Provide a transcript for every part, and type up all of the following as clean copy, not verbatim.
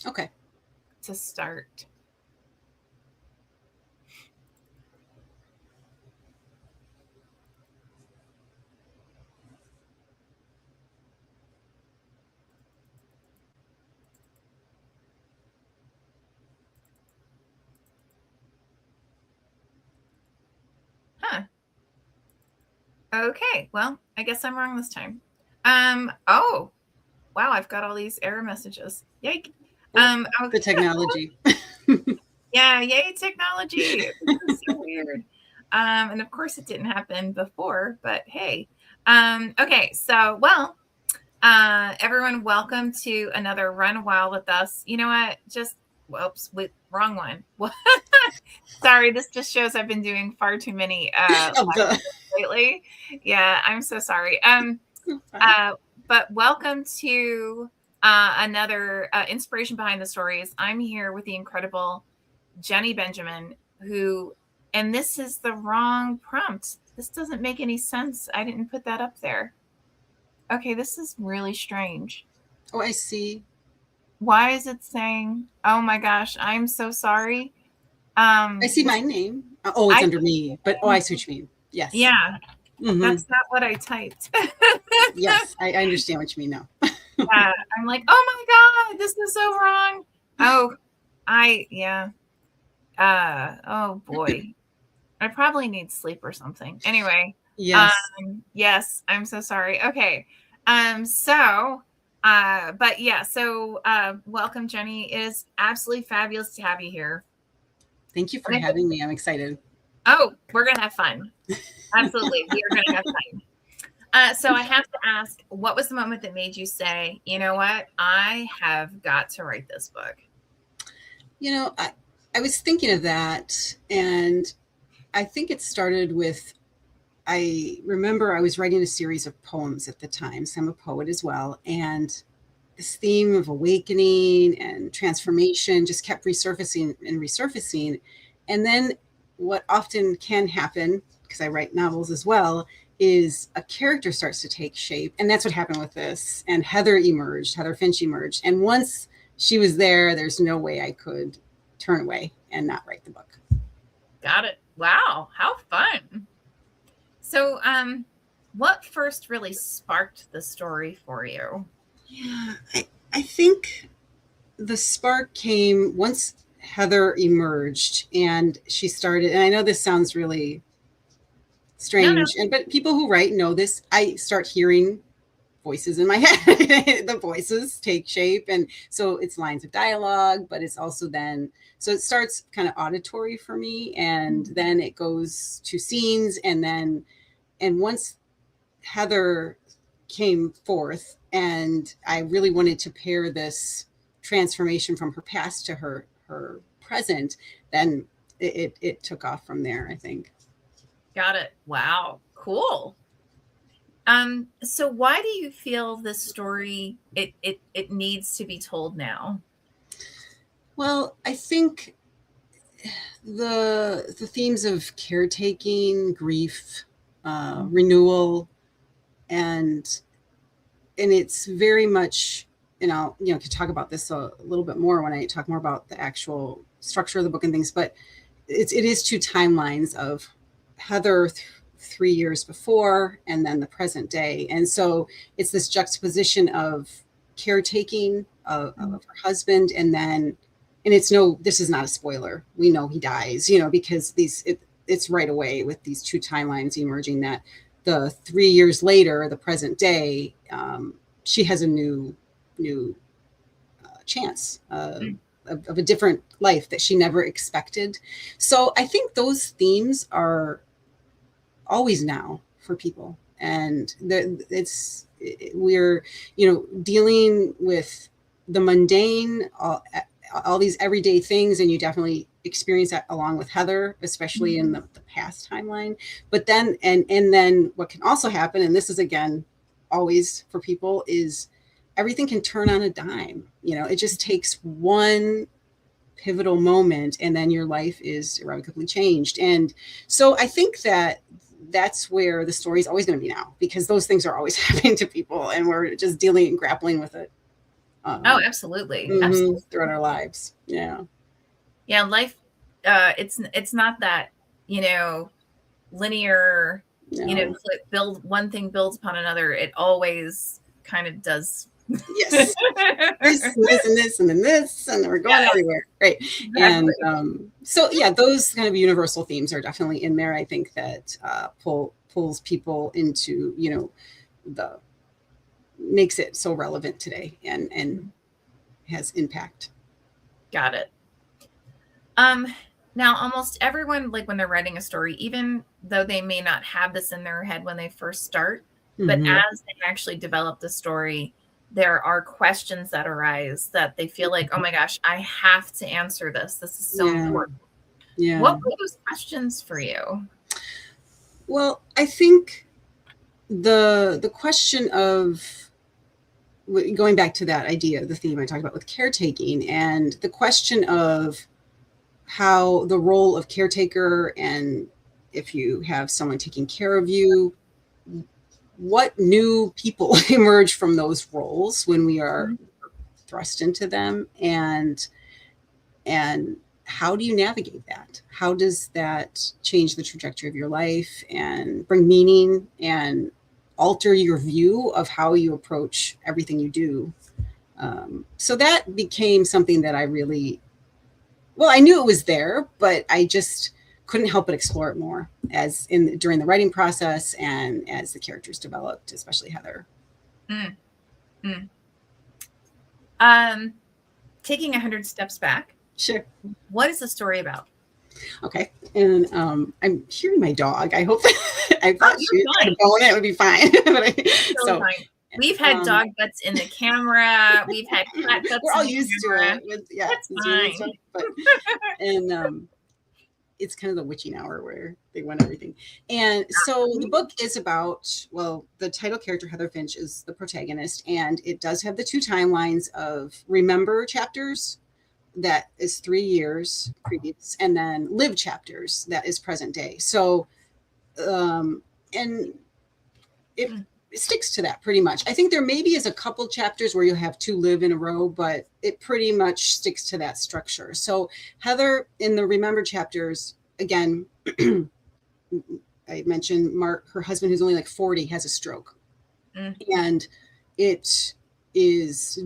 Okay. to start. Huh. Okay. Well, I guess I'm wrong this time. Oh, wow. I've got all these error messages. Yike. Oh, Okay. the technology. Yeah. Yay, technology. This is so weird. And of course it didn't happen before, but hey. Okay. So, well, everyone, welcome to another Run Wild with us. You know what? Just, whoops, wrong one. Sorry, this just shows I've been doing far too many Of the lately. Yeah, I'm so sorry. fine. But welcome to another Inspiration Behind the Stories. I'm here with the incredible Jenny Benjamin, who, and this is the wrong prompt. This doesn't make any sense. I didn't put that up there. Okay, this is really strange. Oh, I see. Why is it saying, oh my gosh, I'm so sorry. I see This, my name. Oh, it's I, under me. But oh, I see what you mean. Yes. yeah, Hmm. that's not what I typed. Yes, I understand what you mean now. Yeah, I'm like, oh my God, this is so wrong. Oh, yeah. Oh boy. I probably need sleep or something. Anyway, Yes. yes, I'm so sorry. Okay. But yeah, so welcome, Jenny. It is absolutely fabulous to have you here. Thank you for And I think, having me. I'm excited. oh, we're gonna have fun. Absolutely. We are gonna have fun. So I have to ask, what was the moment that made you say, you know what, I have got to write this book? You know, I was thinking of that, and I think it started with I remember I was writing a series of poems at the time, so I'm a poet as well, and this theme of awakening and transformation just kept resurfacing and resurfacing. And then what often can happen, because I write novels as well, is a character starts to take shape. And that's what happened with this. And Heather Finch emerged. And once she was there, there's no way I could turn away and not write the book. Got it. Wow, how fun. So, what first really sparked the story for you? Yeah, I think the spark came once Heather emerged and she started, and I know this sounds really No, no. strange, and but people who write know this. I start hearing voices in my head. The voices take shape, and so it's lines of dialogue, but it's also then so it starts kind of auditory for me, and then it goes to scenes, and once Heather came forth, and I really wanted to pair this transformation from her past to her present, then it took off from there, I think. Got it. Wow, cool. So why do you feel this story it needs to be told now? Well, I think the themes of caretaking, grief, renewal, and it's very much, and I'll could talk about this a little bit more when I talk more about the actual structure of the book and things, but it is two timelines of Heather 3 years before and then the present day, and so it's this juxtaposition of caretaking of her husband, and it's no, this is not a spoiler, we know he dies, because it's right away with these two timelines emerging that the 3 years later, the present day, she has a new chance of a different life that she never expected. So I think those themes are always now for people, and we're dealing with the mundane, all these everyday things, and you definitely experience that along with Heather, especially in the past timeline. But then, and then what can also happen, and this is again always for people, is everything can turn on a dime. It just takes one pivotal moment, and then your life is irrevocably changed. And so I think that's where the story is always going to be now, because those things are always happening to people, and we're just dealing and grappling with it Oh, absolutely. Mhm, Absolutely. throughout our lives. Yeah. Yeah, life, it's not that, linear, No. build one thing builds upon another. It always kind of does. Yes. This and this and this and then this, and we're going Yes, everywhere. Right. And exactly. so yeah, those kind of universal themes are definitely in there. I think that pulls people into, the makes it so relevant today and has impact. Got it. Now almost everyone, like when they're writing a story, even though they may not have this in their head when they first start, but Mhm. as they actually develop the story, there are questions that arise that they feel like, oh my gosh, I have to answer this. This is so Yeah. important. Yeah. What were those questions for you? Well, I think the question of going back to that idea, the theme I talked about with caretaking, and the question of how the role of caretaker, and if you have someone taking care of you, what new people emerge from those roles when we are thrust into them, and how do you navigate that? How does that change the trajectory of your life and bring meaning and alter your view of how you approach everything you do? So that became something that I really, well, I knew it was there, but I just couldn't help but explore it more as in during the writing process and as the characters developed, especially Heather. Mm, mm. Um, Taking 100 steps back, Sure. what is the story about? Okay. And I'm hearing my dog. I hope I Oh, thought you're she had fine. a bone. It would be fine. Totally So fine. We've had um, dog butts in the camera. We've had cat we're butts in all the used to camera. it with That's Zoom and fine. stuff. But and it's kind of the witching hour where they win everything. And so the book is about, well, the title character, Heather Finch, is the protagonist, and it does have the two timelines of remember chapters, that is 3 years previous, and then live chapters, that is present day. So, and it, Mm. it sticks to that pretty much. I think there maybe is a couple chapters where you have two live in a row, but it pretty much sticks to that structure. So Heather in the remember chapters, again, I mentioned Mark, her husband, who's only like 40, has a stroke. Mm. And it is,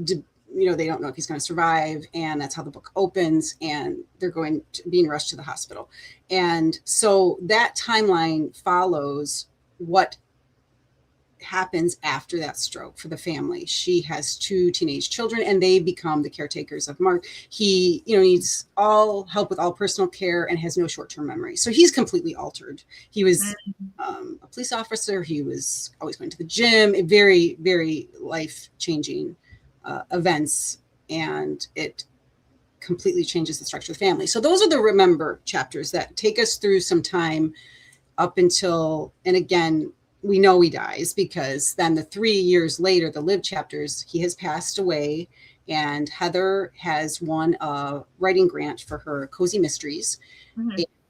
they don't know if he's going to survive. And that's how the book opens. And they're being rushed to the hospital. And so that timeline follows what happens after that stroke for the family. She has two teenage children and they become the caretakers of Mark. He, needs all help with all personal care and has no short-term memory. So he's completely altered. He was a police officer. He was always going to the gym, very, very life-changing events. And it completely changes the structure of the family. So those are the remember chapters that take us through some time up until, and again, we know he dies because then the 3 years later, the live chapters, he has passed away, and Heather has won a writing grant for her Cozy Mysteries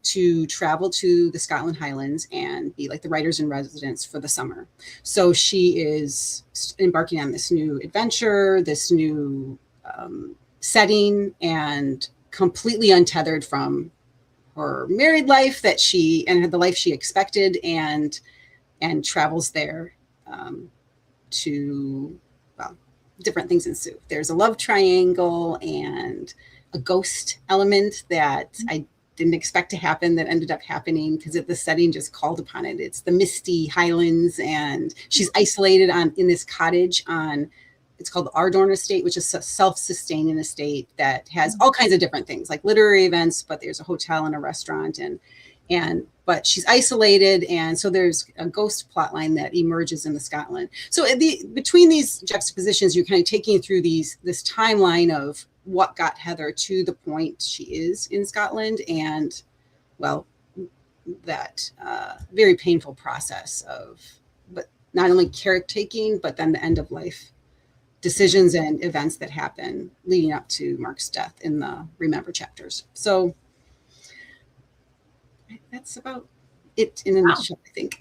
to travel to the Scotland Highlands and be like the writers in residence for the summer. So she is embarking on this new adventure, this new setting, and completely untethered from her married life and the life she expected, and travels there to, well, different things ensue. There's a love triangle and a ghost element that I didn't expect to happen that ended up happening because the setting just called upon it. It's the misty highlands, and she's isolated in this cottage on, it's called the Ardorn Estate, which is a self-sustaining estate that has all kinds of different things like literary events, but there's a hotel and a restaurant, but she's isolated, and so there's a ghost plotline that emerges in the Scotland. So between these juxtapositions, you're kind of taking through this timeline of what got Heather to the point she is in Scotland, and, well, that very painful process of, but not only caretaking, but then the end of life decisions and events that happen leading up to Mark's death in the remember chapters. So that's about it in a nutshell, I think.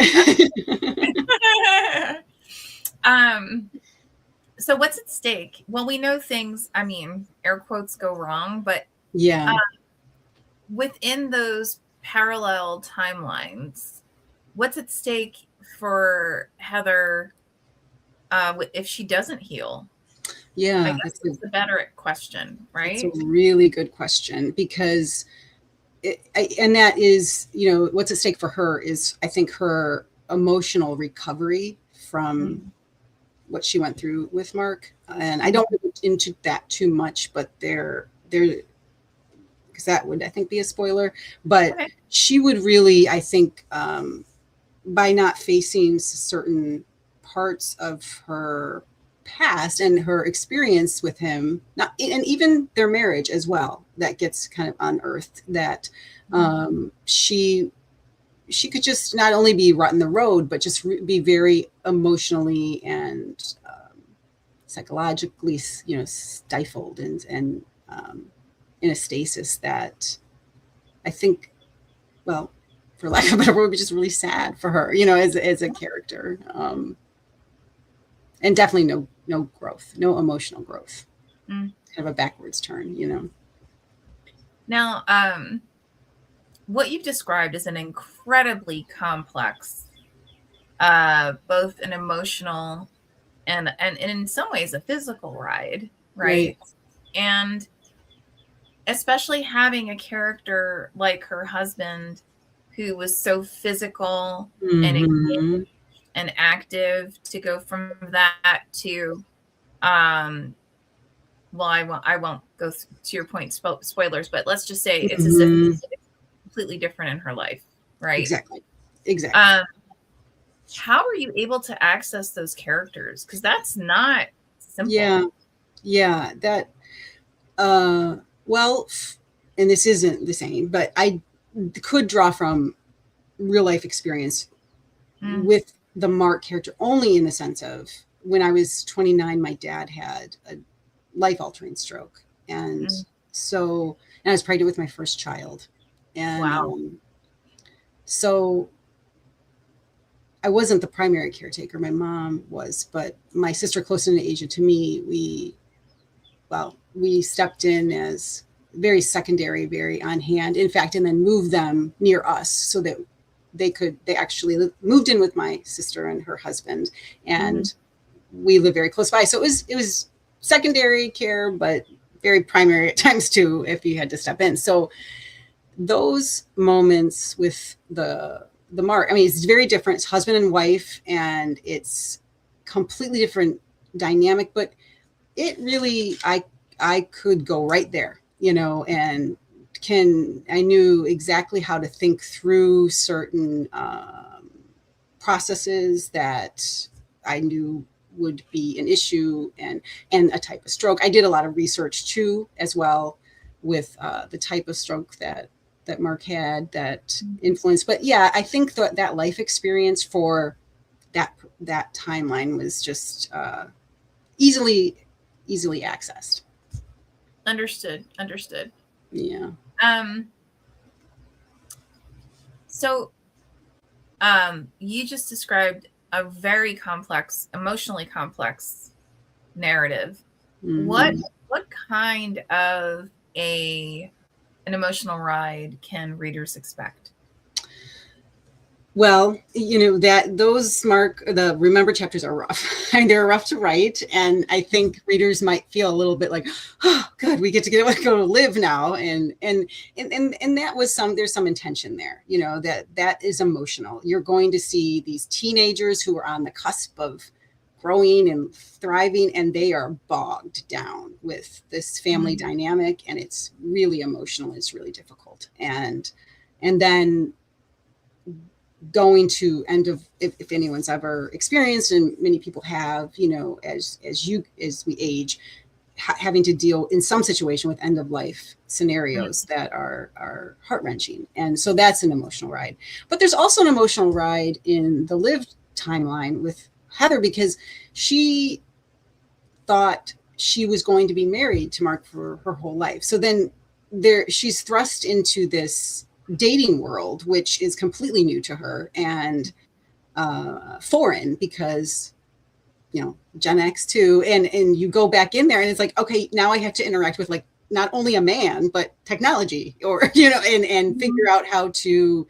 So what's at stake? Well, we know things, I mean, air quotes go wrong, but Yeah. within those parallel timelines, what's at stake for Heather if she doesn't heal? Yeah. I guess that's the better question, That's right? a really good question, because and that is, what's at stake for her is, I think, her emotional recovery from what she went through with Mark. And I don't get into that too much, but there, because that would, I think, be a spoiler. But Okay. she would really, I think, by not facing certain parts of her past and her experience with him, not, and even their marriage as well, that gets kind of unearthed, that she could just not only be rut in the road, but just be very emotionally and psychologically, stifled and in a stasis that I think, well, for lack of a better word, would be just really sad for her, as a character, and definitely no growth, no emotional growth, kind of a backwards turn. Now, what you've described is an incredibly complex, both an emotional and in some ways a physical ride, right? And especially having a character like her husband who was so physical and engaged and active, to go from that to well, I won't go to your point, spoilers, but let's just say it's as if it's completely different in her life, right? Exactly. How are you able to access those characters? Because that's not simple. Yeah. That, well, and this isn't the same, but I could draw from real life experience with the Mark character, only in the sense of, when I was 29, my dad had a life-altering stroke, and so, and I was pregnant with my first child, and so I wasn't the primary caretaker. My mom was, but my sister, close in age to me, we stepped in as very secondary, very on hand, in fact, and then moved them near us so that they actually moved in with my sister and her husband, and we live very close by. So it was secondary care, but very primary at times too, if you had to step in. So those moments with the Mark, I mean, it's very different. It's husband and wife, and it's completely different dynamic, but it really, I could go right there, and I knew exactly how to think through certain processes that I knew would be an issue, and a type of stroke. I did a lot of research too, as well, with the type of stroke that Mark had that influenced. But yeah, I think that life experience for that timeline was just easily accessed. Understood. Yeah. So you just described a very complex, emotionally complex narrative. What kind of an emotional ride can readers expect? Well, that those the Remember chapters are rough. I mean, they're rough to write, and I think readers might feel a little bit like, oh, good, we get to go to live now, and that was there's some intention there, that is emotional. You're going to see these teenagers who are on the cusp of growing and thriving, and they are bogged down with this family dynamic, and it's really emotional. It's really difficult, and then going to end of, if anyone's ever experienced, and many people have, as we age, having to deal in some situation with end of life scenarios that are heart-wrenching. And so that's an emotional ride. But there's also an emotional ride in the lived timeline with Heather, because she thought she was going to be married to Mark for her whole life. So then she's thrust into this dating world, which is completely new to her and foreign, because Gen X too, and you go back in there and it's like, okay, now I have to interact with like not only a man but technology, or and figure out how to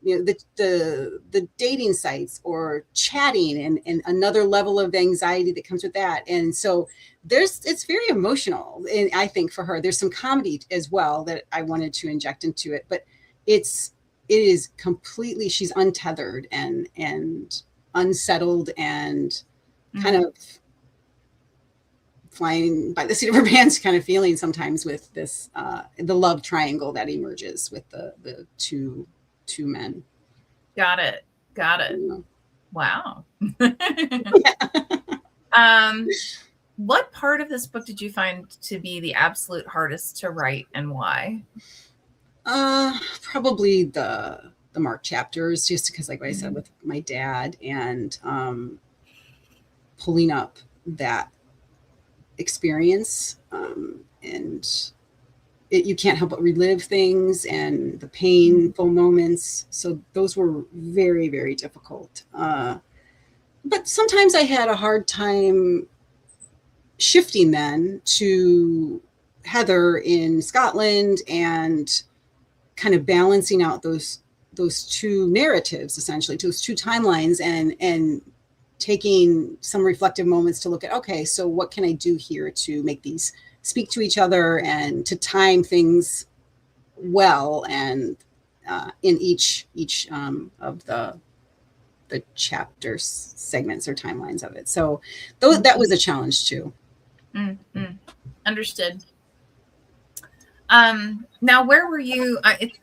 the dating sites or chatting, and another level of anxiety that comes with that. And so it's very emotional, and I think for her there's some comedy as well that I wanted to inject into it, but it is completely, she's untethered and unsettled and kind of flying by the seat of her pants kind of feeling sometimes with this the love triangle that emerges with the two men. Got it. Wow. What part of this book did you find to be the absolute hardest to write, and why? Probably the Mark chapters, just because, like I said, with my dad, and pulling up that experience, and you can't help but relive things and the painful moments. So those were very, very difficult. But sometimes I had a hard time shifting then to Heather in Scotland and kind of balancing out those two narratives, essentially, those two timelines, and taking some reflective moments to look at, okay, so what can I do here to make these speak to each other and to time things well, and in each of the chapter segments or timelines of it. So that was a challenge too. Understood. Now, where were you?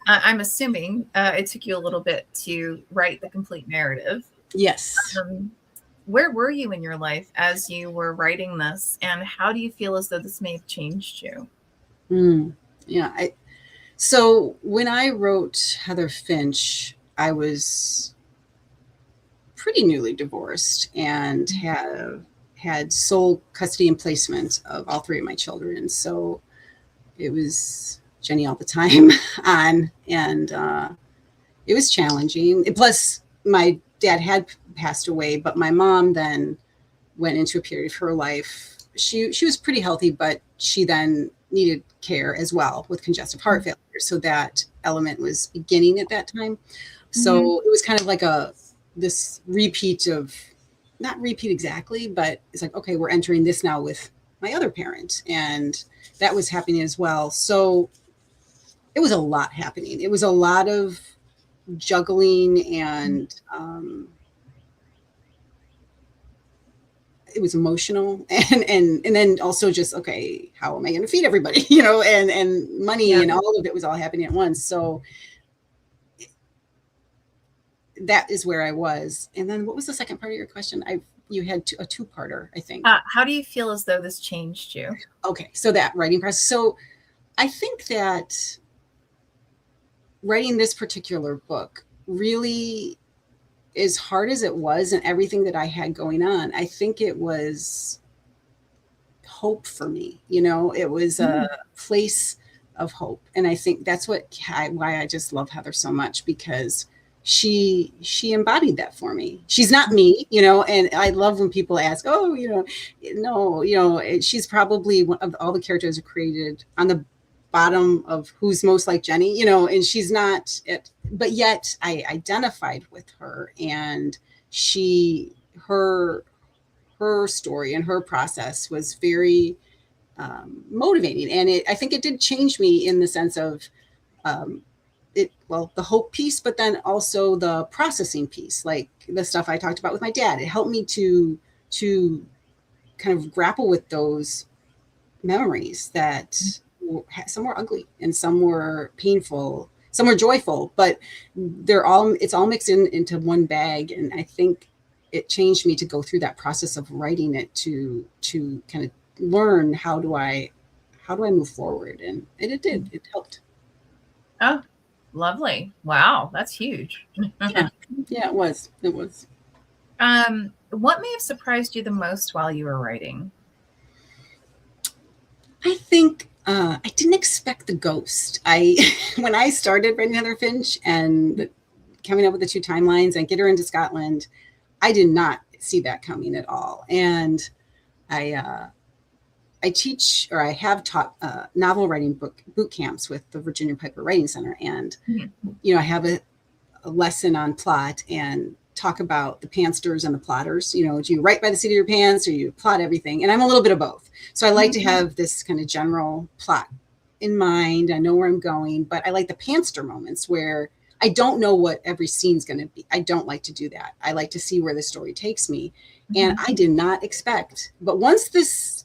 I'm assuming it took you a little bit to write the complete narrative. Yes. Where were you in your life as you were writing this, and how do you feel as though this may have changed you? Yeah. So when I wrote Heather Finch, I was pretty newly divorced and had sole custody and placement of all three of my children. So it was Jenny all the time on, and it was challenging. Plus, my dad had passed away, but my mom then went into a period of her life. She was pretty healthy, but she then needed care as well with congestive heart failure. So that element was beginning at that time. So it was kind of like this repeat of, not repeat exactly, but it's like, okay, we're entering this now with my other parent, and that was happening as well. So it was a lot happening. It was a lot of juggling, and it was emotional, and then also just, okay, how am I going to feed everybody, and money, and all of it was all happening at once. So that is where I was. And then what was the second part of your question? You had a two-parter, I think. How do you feel as though this changed you? Okay, so that writing process. So I think that writing this particular book, really, as hard as it was and everything that I had going on, I think it was hope for me. It was a place of hope. And I think that's why I just love Heather so much, because she embodied that for me. She's not me, and I love when people ask, oh, no, she's probably one of all the characters created on the bottom of who's most like Jenny, and she's not it, but yet I identified with her, and her story and her process was very motivating. And I think it did change me in the sense of the hope piece, but then also the processing piece, like the stuff I talked about with my dad. It helped me to kind of grapple with those memories that some were ugly and some were painful, some were joyful, but it's all mixed into one bag. And I think it changed me to go through that process of writing it to kind of learn how do I move forward, and it did. It helped. Oh, lovely! Wow, that's huge. Yeah, it was. What may have surprised you the most while you were writing? I think I didn't expect the ghost. When I started writing Heather Finch and coming up with the two timelines and get her into Scotland, I did not see that coming at all. And I teach, or I have taught novel writing boot camps with the Virginia Piper Writing Center. And, I have a lesson on plot and talk about the pantsters and the plotters. Do you write by the seat of your pants or you plot everything? And I'm a little bit of both. So I like to have this kind of general plot in mind. I know where I'm going, but I like the pantster moments where I don't know what every scene's going to be. I don't like to do that. I like to see where the story takes me. And I did not expect, but once this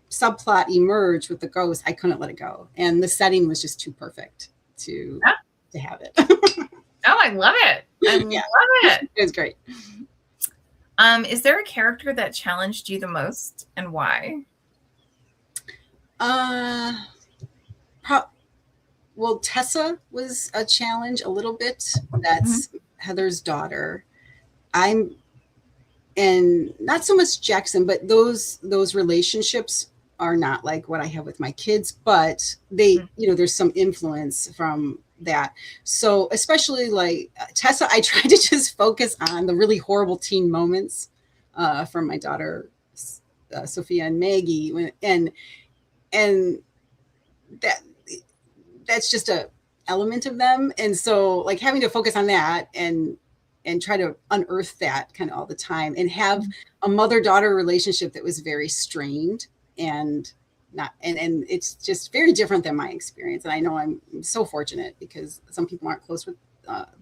subplot emerged with the ghost, I couldn't let it go. And the setting was just too perfect to have it. Oh, I love it. I love it. It was great. Is there a character that challenged you the most and why? Well, Tessa was a challenge a little bit. That's Heather's daughter. And not so much Jackson, but those relationships are not like what I have with my kids, but they, there's some influence from that. So especially like Tessa, I try to just focus on the really horrible teen moments from my daughter, Sophia and Maggie. And that's just a element of them. And so like having to focus on that and try to unearth that kind of all the time and have a mother-daughter relationship that was very strained and it's just very different than my experience. And I know I'm so fortunate because some people aren't close with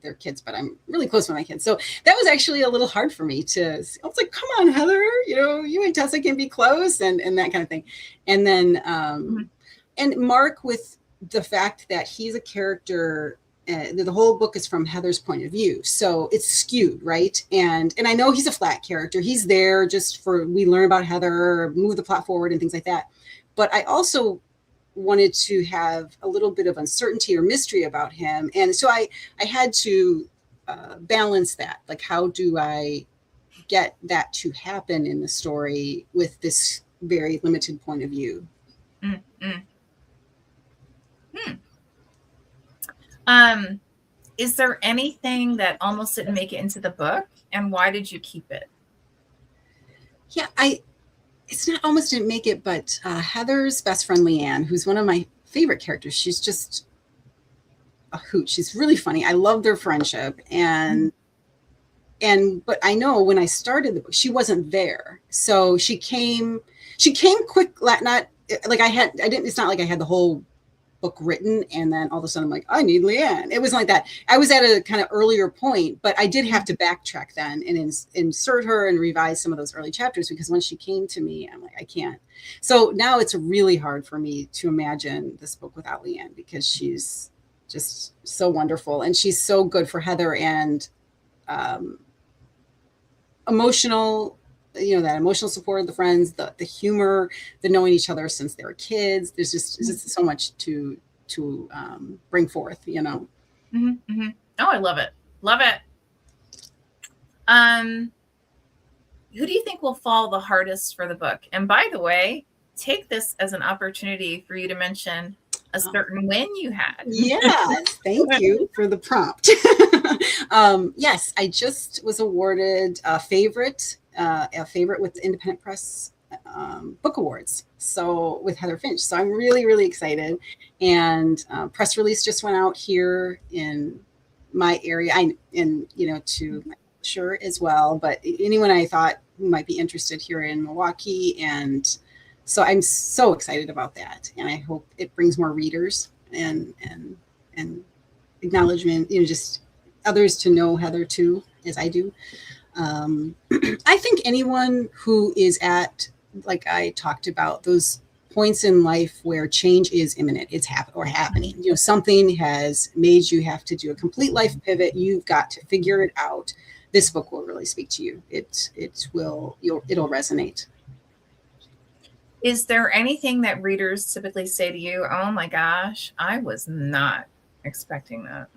their kids, but I'm really close with my kids. So that was actually a little hard for me I was like, come on, Heather, you and Tessa can be close and that kind of thing. And then, and Mark, with the fact that he's a character, the whole book is from Heather's point of view. So it's skewed, right? And I know he's a flat character. He's there just we learn about Heather, move the plot forward and things like that. But I also wanted to have a little bit of uncertainty or mystery about him. And so I had to balance that. Like, how do I get that to happen in the story with this very limited point of view? Is there anything that almost didn't make it into the book, and why did you keep it? Yeah, it's not almost didn't make it, but Heather's best friend, Leanne, who's one of my favorite characters, she's just a hoot. She's really funny. I love their friendship. But I know when I started the book, she wasn't there. So she came quick, it's not like I had the whole book written and then all of a sudden I'm like, I need Leanne. It wasn't like that. I was at a kind of earlier point, but I did have to backtrack then and insert her and revise some of those early chapters because when she came to me, I'm like, I can't. So now it's really hard for me to imagine this book without Leanne because she's just so wonderful and she's so good for Heather and emotional, that emotional support of the friends, the humor, the knowing each other since they were kids. There's just so much to bring forth, Oh, I love it. Love it. Who do you think will fall the hardest for the book? And by the way, take this as an opportunity for you to mention a certain win you had. Yes, thank you for the prompt. Yes, I just was awarded a favorite with the Independent Press Book Awards. So with Heather Finch. So I'm really, really excited. And press release just went out here in my area to sure as well. But anyone I thought who might be interested here in Milwaukee. And so I'm so excited about that. And I hope it brings more readers and acknowledgement, just others to know Heather too, as I do. I think anyone who is at, like I talked about, those points in life where change is imminent, it's happening. Something has made you have to do a complete life pivot. You've got to figure it out. This book will really speak to you. It'll resonate. Is there anything that readers typically say to you, oh my gosh, I was not expecting that?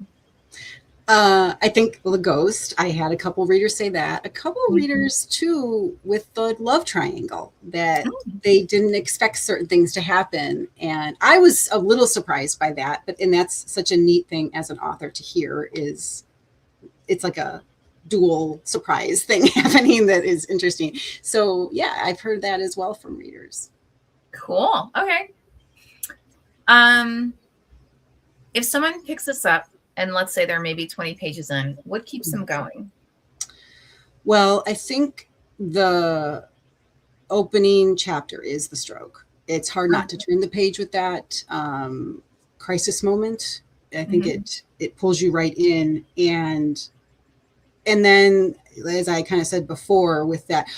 I think the ghost, I had a couple readers say that. A couple readers too with the love triangle, that they didn't expect certain things to happen. And I was a little surprised by that, and that's such a neat thing as an author to hear. It's like a, I don't know, a little bit of a dual surprise thing happening that is interesting. So yeah, I've heard that as well from readers. Cool. Okay. If someone picks this up and let's say they're maybe 20 pages in, what keeps them going? Well, I think the opening chapter is the stroke. It's hard not to turn the page with that crisis moment. I think it pulls you right in, and then, as I kind of said before, with that,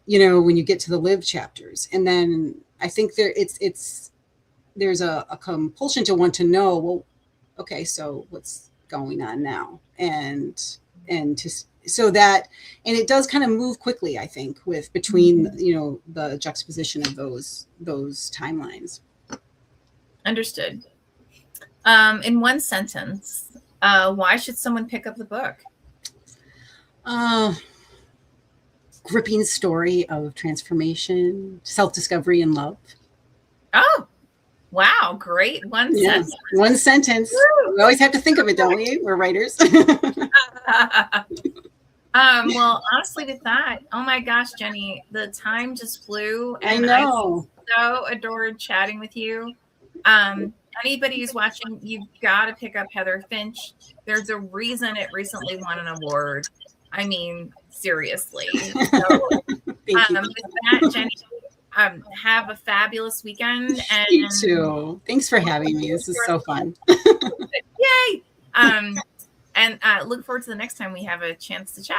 when you get to the live chapters, and then I think there's a compulsion to want to know, well, okay, so what's going on now, and it does kind of move quickly, I think, with between the juxtaposition of those timelines. Understood. In one sentence, why should someone pick up the book? Gripping story of transformation, self-discovery, and love. Oh, wow. Great. One sentence. One sentence. Woo! We always have to think of it, don't we? We're writers. Well, honestly, with that, oh my gosh, Jenny, the time just flew. And I know. I so adored chatting with you. Anybody who's watching, you've got to pick up Heather Finch. There's a reason it recently won an award. I mean, seriously. So, Thank you. With that, Jenny, have a fabulous weekend. And you too. Thanks for having me. This is so fun. Yay! And look forward to the next time we have a chance to chat.